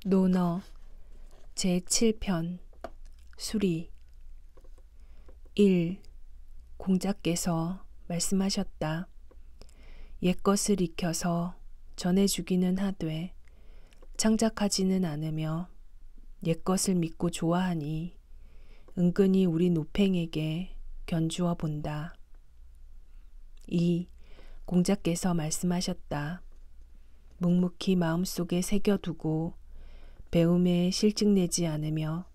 논어 제7편 수리 1. 공자께서 말씀하셨다. 옛것을 익혀서 전해주기는 하되 창작하지는 않으며 옛것을 믿고 좋아하니 은근히 우리 노팽에게 견주어 본다. 2. 공자께서 말씀하셨다. 묵묵히 마음속에 새겨두고 배움에 실증내지 않으며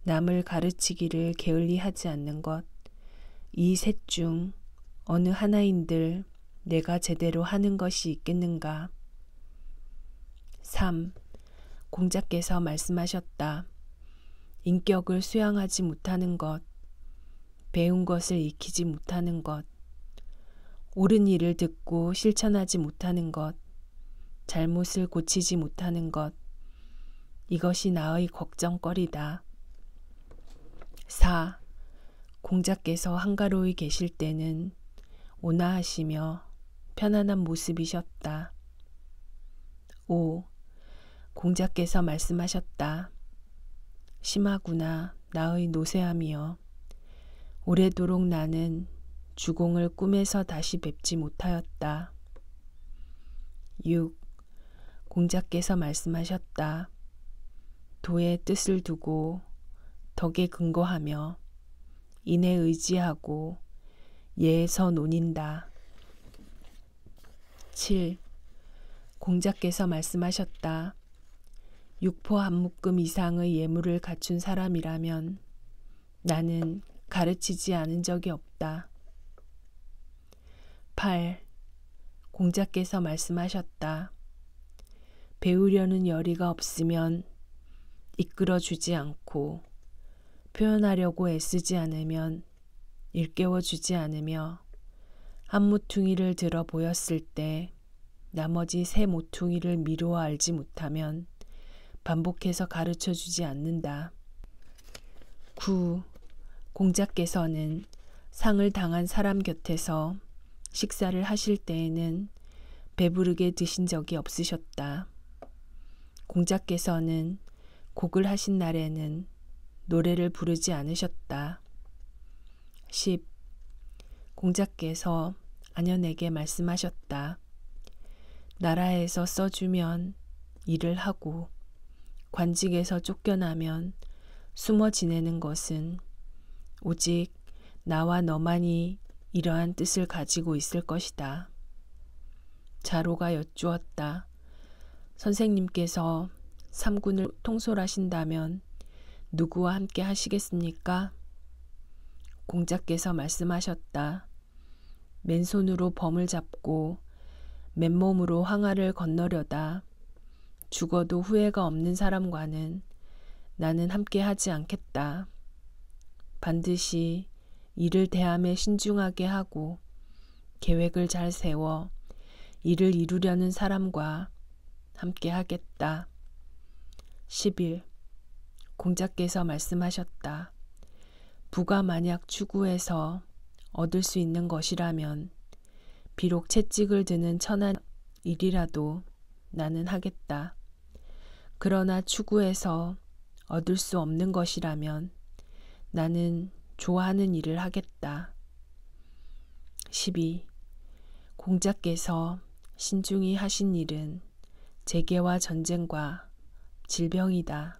남을 가르치기를 게을리하지 않는 것, 이 셋 중 어느 하나인들 내가 제대로 하는 것이 있겠는가. 3. 공자께서 말씀하셨다. 인격을 수양하지 못하는 것, 배운 것을 익히지 못하는 것, 옳은 일을 듣고 실천하지 못하는 것, 잘못을 고치지 못하는 것, 이것이 나의 걱정거리다. 4. 공자께서 한가로이 계실 때는 온화하시며 편안한 모습이셨다. 5. 공자께서 말씀하셨다. 심하구나 나의 노쇠함이여. 오래도록 나는 주공을 꿈에서 다시 뵙지 못하였다. 6. 공자께서 말씀하셨다. 도의 뜻을 두고 덕에 근거하며 인에 의지하고 예에서 논인다. 7. 공자께서 말씀하셨다. 육포 한 묶음 이상의 예물을 갖춘 사람이라면 나는 가르치지 않은 적이 없다. 8. 공자께서 말씀하셨다. 배우려는 열의가 없으면 이끌어주지 않고 표현하려고 애쓰지 않으면 일깨워주지 않으며 한 모퉁이를 들어 보였을 때 나머지 세 모퉁이를 미루어 알지 못하면 반복해서 가르쳐주지 않는다. 9. 공자께서는 상을 당한 사람 곁에서 식사를 하실 때에는 배부르게 드신 적이 없으셨다. 공자께서는 곡을 하신 날에는 노래를 부르지 않으셨다. 10. 공자께서 안연에게 말씀하셨다. 나라에서 써주면 일을 하고 관직에서 쫓겨나면 숨어 지내는 것은 오직 나와 너만이 이러한 뜻을 가지고 있을 것이다. 자로가 여쭈었다. 선생님께서 삼군을 통솔하신다면 누구와 함께 하시겠습니까? 공자께서 말씀하셨다. 맨손으로 범을 잡고 맨몸으로 황하를 건너려다 죽어도 후회가 없는 사람과는 나는 함께 하지 않겠다. 반드시 일을 대함에 신중하게 하고 계획을 잘 세워 일을 이루려는 사람과 함께 하겠다. 11. 공자께서 말씀하셨다. 부가 만약 추구해서 얻을 수 있는 것이라면 비록 채찍을 드는 천한 일이라도 나는 하겠다. 그러나 추구해서 얻을 수 없는 것이라면 나는 좋아하는 일을 하겠다. 12. 공자께서 신중히 하신 일은 재계와 전쟁과 질병이다.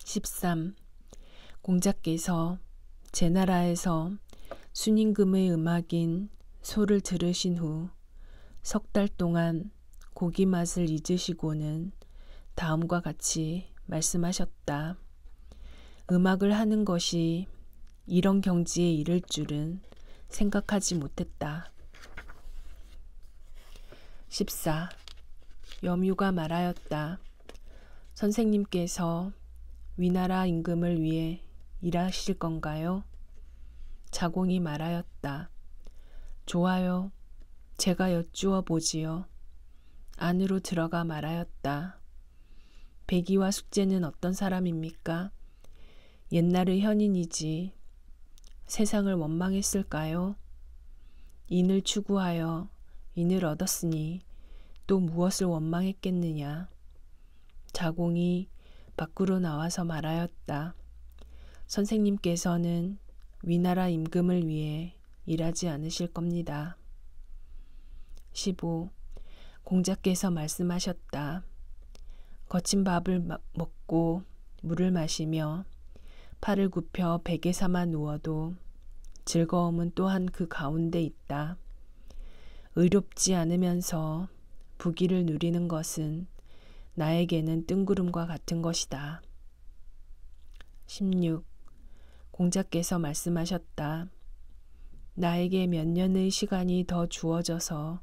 13. 공자께서 제 나라에서 순임금의 음악인 소를 들으신 후 석 달 동안 고기 맛을 잊으시고는 다음과 같이 말씀하셨다. 음악을 하는 것이 이런 경지에 이를 줄은 생각하지 못했다. 14. 염유가 말하였다. 선생님께서 위나라 임금을 위해 일하실 건가요? 자공이 말하였다. 좋아요. 제가 여쭈어 보지요. 안으로 들어가 말하였다. 백이와 숙제는 어떤 사람입니까? 옛날의 현인이지 세상을 원망했을까요? 인을 추구하여 인을 얻었으니 또 무엇을 원망했겠느냐. 자공이 밖으로 나와서 말하였다. 선생님께서는 위나라 임금을 위해 일하지 않으실 겁니다. 15. 공자께서 말씀하셨다. 거친 밥을 먹고 물을 마시며 팔을 굽혀 베개 삼아 누워도 즐거움은 또한 그 가운데 있다. 의롭지 않으면서 부귀를 누리는 것은 나에게는 뜬구름과 같은 것이다. 16. 공자께서 말씀하셨다. 나에게 몇 년의 시간이 더 주어져서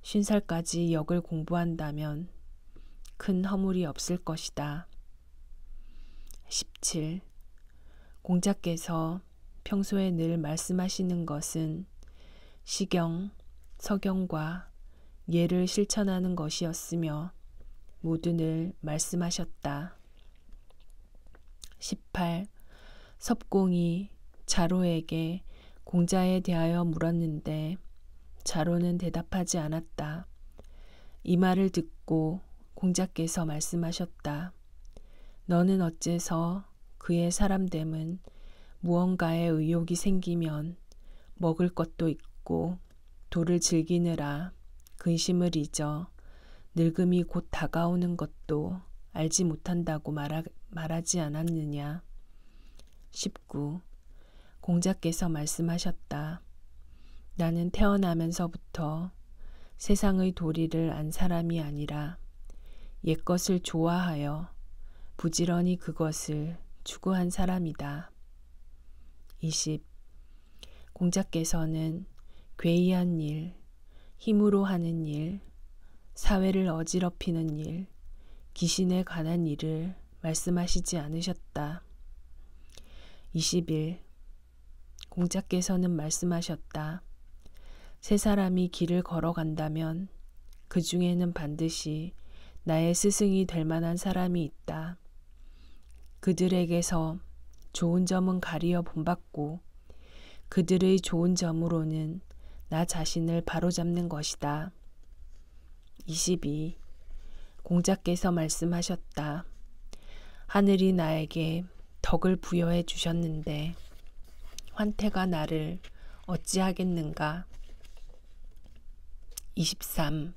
50살까지 역을 공부한다면 큰 허물이 없을 것이다. 17. 공자께서 평소에 늘 말씀하시는 것은 시경, 서경과 예를 실천하는 것이었으며 모두 늘 말씀하셨다. 18. 섭공이 자로에게 공자에 대하여 물었는데 자로는 대답하지 않았다. 이 말을 듣고 공자께서 말씀하셨다. 너는 어째서 그의 사람됨은 무언가에 의욕이 생기면 먹을 것도 있고 도를 즐기느라 근심을 잊어 늙음이 곧 다가오는 것도 알지 못한다고 말하지 않았느냐. 19. 공자께서 말씀하셨다. 나는 태어나면서부터 세상의 도리를 안 사람이 아니라 옛것을 좋아하여 부지런히 그것을 추구한 사람이다. 20. 공자께서는 괴이한 일, 힘으로 하는 일, 사회를 어지럽히는 일, 귀신에 관한 일을 말씀하시지 않으셨다. 21. 공자께서는 말씀하셨다. 세 사람이 길을 걸어간다면 그 중에는 반드시 나의 스승이 될 만한 사람이 있다. 그들에게서 좋은 점은 가리어 본받고 그들의 좋은 점으로는 나 자신을 바로잡는 것이다. 22. 공자께서 말씀하셨다. 하늘이 나에게 덕을 부여해 주셨는데 환태가 나를 어찌하겠는가. 23.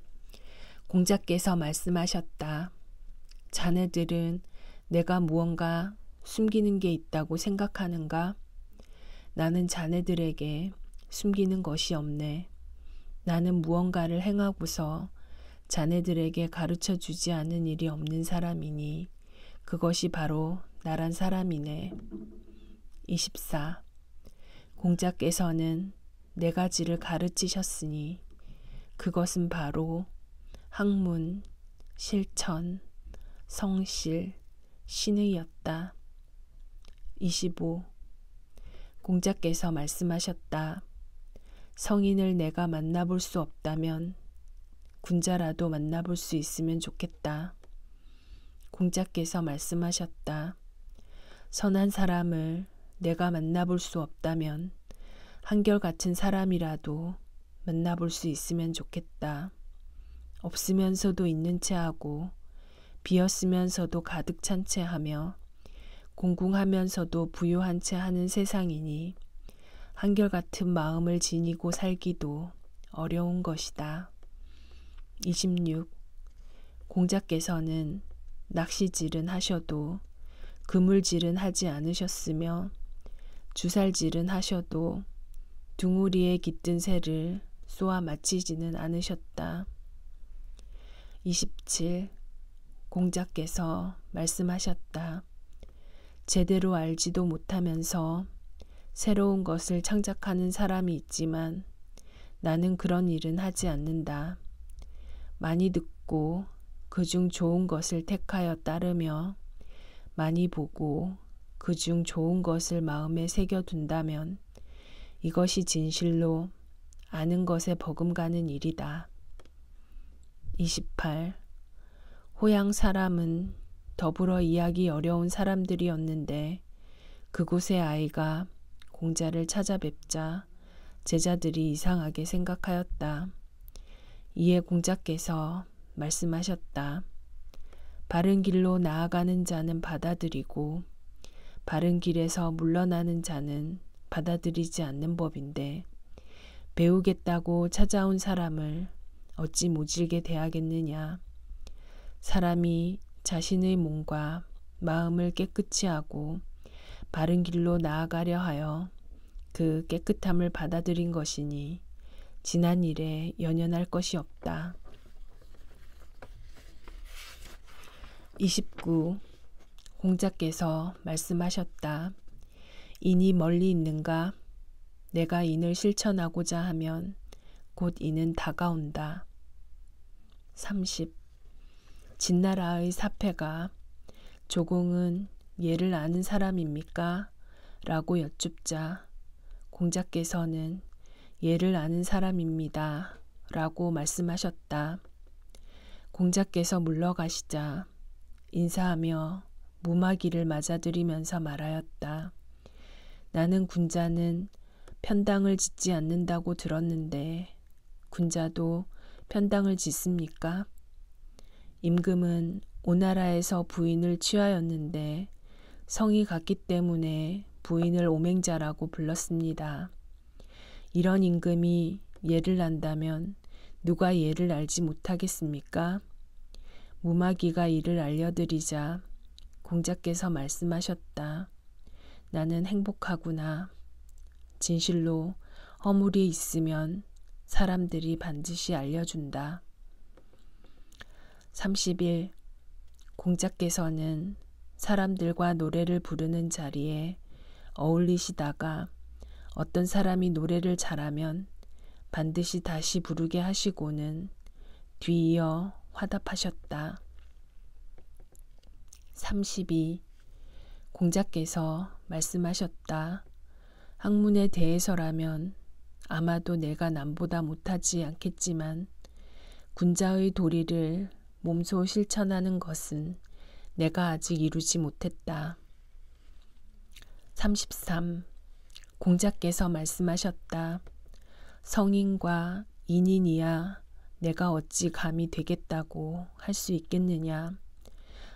공자께서 말씀하셨다. 자네들은 내가 무언가 숨기는 게 있다고 생각하는가? 나는 자네들에게 숨기는 것이 없네. 나는 무언가를 행하고서 자네들에게 가르쳐 주지 않은 일이 없는 사람이니 그것이 바로 나란 사람이네. 24. 공자께서는 네 가지를 가르치셨으니 그것은 바로 학문, 실천, 성실, 신의였다. 25. 공자께서 말씀하셨다. 성인을 내가 만나볼 수 없다면 군자라도 만나볼 수 있으면 좋겠다. 공자께서 말씀하셨다. 선한 사람을 내가 만나볼 수 없다면 한결같은 사람이라도 만나볼 수 있으면 좋겠다. 없으면서도 있는 채 하고 비었으면서도 가득 찬 채 하며 공궁하면서도 부유한 채 하는 세상이니 한결같은 마음을 지니고 살기도 어려운 것이다. 26. 공자께서는 낚시질은 하셔도 그물질은 하지 않으셨으며 주살질은 하셔도 둥우리에 깃든 새를 쏘아 맞히지는 않으셨다. 27. 공자께서 말씀하셨다. 제대로 알지도 못하면서 새로운 것을 창작하는 사람이 있지만 나는 그런 일은 하지 않는다. 많이 듣고 그중 좋은 것을 택하여 따르며 많이 보고 그중 좋은 것을 마음에 새겨둔다면 이것이 진실로 아는 것에 버금가는 일이다. 28. 호양 사람은 더불어 이야기 어려운 사람들이었는데 그곳의 아이가 공자를 찾아뵙자 제자들이 이상하게 생각하였다. 이에 공자께서 말씀하셨다. 바른 길로 나아가는 자는 받아들이고 바른 길에서 물러나는 자는 받아들이지 않는 법인데 배우겠다고 찾아온 사람을 어찌 모질게 대하겠느냐. 사람이 자신의 몸과 마음을 깨끗이 하고 바른 길로 나아가려 하여 그 깨끗함을 받아들인 것이니 지난 일에 연연할 것이 없다. 29. 공자께서 말씀하셨다. 인이 멀리 있는가? 내가 인을 실천하고자 하면 곧 인은 다가온다. 30. 진나라의 사패가 조공은 예를 아는 사람입니까? 라고 여쭙자 공자께서는 예를 아는 사람입니다. 라고 말씀하셨다. 공자께서 물러가시자 인사하며 무마기를 맞아들이면서 말하였다. 나는 군자는 편당을 짓지 않는다고 들었는데 군자도 편당을 짓습니까? 임금은 오나라에서 부인을 취하였는데 성이 같기 때문에 부인을 오맹자라고 불렀습니다. 이런 임금이 예를 안다면 누가 예를 알지 못하겠습니까? 무마기가 이를 알려드리자 공자께서 말씀하셨다. 나는 행복하구나. 진실로 허물이 있으면 사람들이 반드시 알려준다. 31. 공자께서는 사람들과 노래를 부르는 자리에 어울리시다가 어떤 사람이 노래를 잘하면 반드시 다시 부르게 하시고는 뒤이어 화답하셨다. 32. 공자께서 말씀하셨다. 학문에 대해서라면 아마도 내가 남보다 못하지 않겠지만 군자의 도리를 몸소 실천하는 것은 내가 아직 이루지 못했다. 33. 공자께서 말씀하셨다. 성인과 인인이야 내가 어찌 감히 되겠다고 할 수 있겠느냐.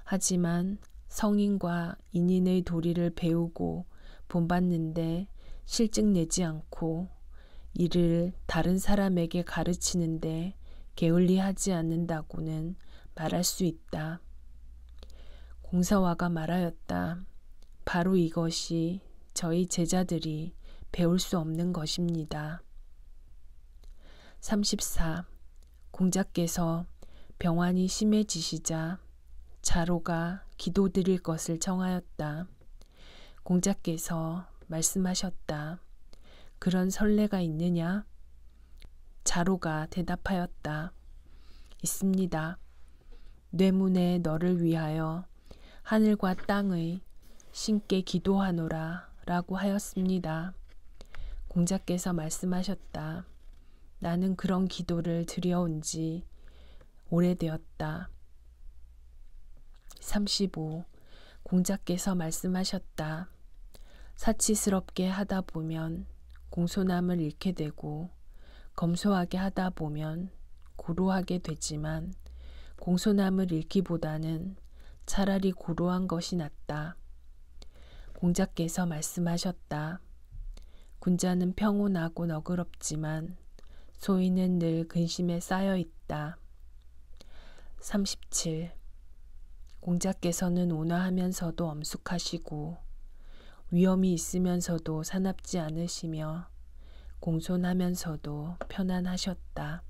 하지만 성인과 인인의 도리를 배우고 본받는데 실증 내지 않고 이를 다른 사람에게 가르치는데 게을리하지 않는다고는 말할 수 있다. 공사화가 말하였다. 바로 이것이 저희 제자들이 배울 수 없는 것입니다. 34. 공자께서 병환이 심해지시자 자로가 기도드릴 것을 청하였다. 공자께서 말씀하셨다. 그런 선례가 있느냐? 자로가 대답하였다. 있습니다. 뇌문에 너를 위하여 하늘과 땅의 신께 기도하노라 라고 하였습니다. 공자께서 말씀하셨다. 나는 그런 기도를 드려온 지 오래되었다. 35. 공자께서 말씀하셨다. 사치스럽게 하다 보면 공손함을 잃게 되고 검소하게 하다 보면 고루하게 되지만 공손함을 잃기보다는 차라리 고루한 것이 낫다. 공자께서 말씀하셨다. 군자는 평온하고 너그럽지만 소인은 늘 근심에 쌓여 있다. 37. 공자께서는 온화하면서도 엄숙하시고 위험이 있으면서도 사납지 않으시며 공손하면서도 편안하셨다.